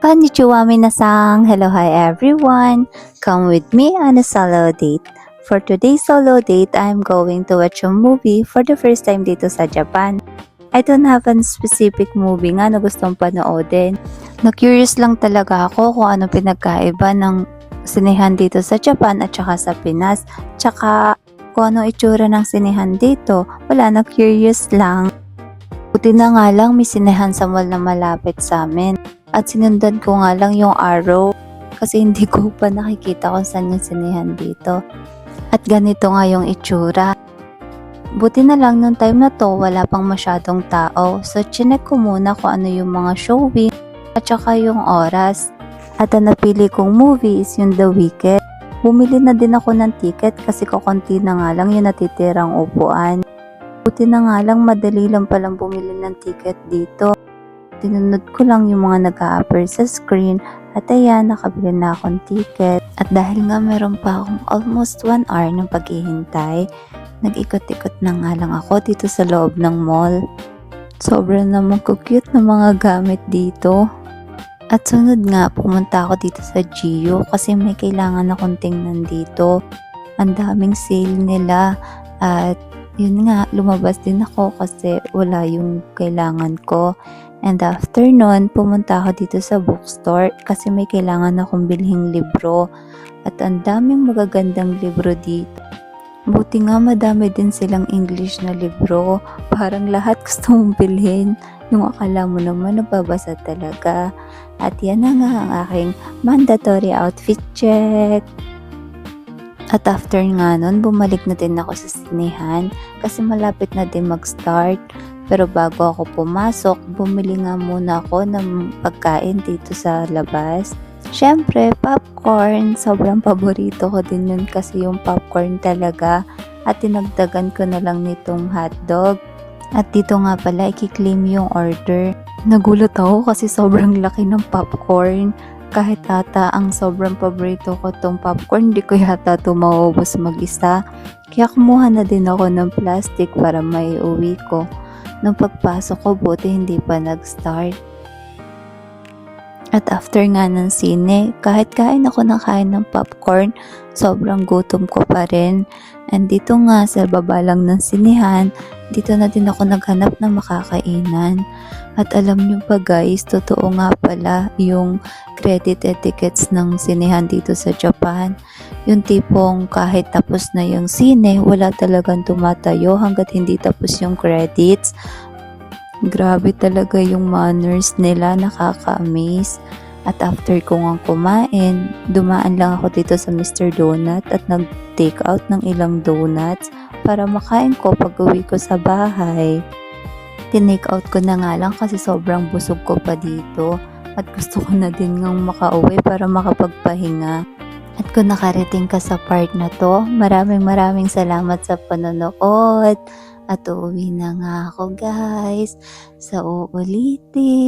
Konnichiwa minasan! Hello, hi everyone! Come with me on a solo date. For today's solo date, I'm going to watch a movie for the first time dito sa Japan. I don't have a specific movie nga na gustong panoodin. Na-curious lang talaga ako kung ano pinagkaiba ng sinehan dito sa Japan at saka sa Pinas. Tsaka kung ano itsura ng sinehan dito. Wala, na-curious lang. Buti na nga lang may sinehan sa mall na malapit sa amin. At sinundan ko nga lang yung arrow kasi hindi ko pa nakikita kung saan yung sinehan dito. At ganito nga yung itsura. Buti na lang nung time na to wala pang masyadong tao. So chinek ko muna kung ano yung mga showing at saka yung oras. At ang napili kong movie is yung The Wicked. Bumili na din ako ng ticket kasi kakunti na nga lang yung natitirang upuan. Buti na nga lang madali lang palang bumili ng ticket dito. Tinunod ko lang yung mga nag-a-appear sa screen at ayan, nakabili na akong ticket. At dahil nga meron pa akong almost 1 hour ng paghihintay, nag-ikot-ikot na nga lang ako dito sa loob ng mall. Sobrang naman cute na mga gamit dito. At sunod nga, pumunta ako dito sa Gio kasi may kailangan akong tingnan dito. Ang daming sale nila at yun nga, lumabas din ako kasi wala yung kailangan ko. And after nun, pumunta ako dito sa bookstore kasi may kailangan akong bilhing libro. At ang daming magagandang libro dito. Buti nga madami din silang English na libro. Parang lahat gusto mong bilhin. Yung akala mo naman nababasa talaga. At yan na nga ang aking mandatory outfit check. At after nga nun, bumalik na din ako sa sinehan kasi malapit na din mag-start. Pero bago ako pumasok, bumili nga muna ako ng pagkain dito sa labas. Syempre, popcorn. Sobrang paborito ko din yun kasi yung popcorn talaga. At tinagdagan ko na lang nitong hotdog. At dito nga pala, i-claim yung order. Nagulat ako kasi sobrang laki ng popcorn. Kahit ata ang sobrang paborito ko tong popcorn, di ko yata ito maubos mag-isa. Kaya kumuha na din ako ng plastic para may uwi ko. Nung pagpasok ko, buti hindi pa nag-start. At after nga ng sine, kahit kain ako ng kain ng popcorn, sobrang gutom ko pa rin. And dito nga sa baba lang ng sinehan, dito na din ako naghanap ng makakainan. At alam nyo pa guys, totoo nga pala yung credit etiquettes ng sinehan dito sa Japan. Yung tipong kahit tapos na yung sine, wala talagang tumatayo hanggat hindi tapos yung credits. Grabe talaga yung manners nila, nakaka-amaze. At after ko nga kumain, dumaan lang ako dito sa Mr. Donut at nag-take out ng ilang donuts para makain ko pag uwi ko sa bahay. Tinake out ko na nga lang kasi sobrang busog ko pa dito at gusto ko na din ngang makauwi para makapagpahinga. At kung nakarating ka sa part na to, maraming salamat sa panonood. At uuwi na nga ako guys sa uulitin.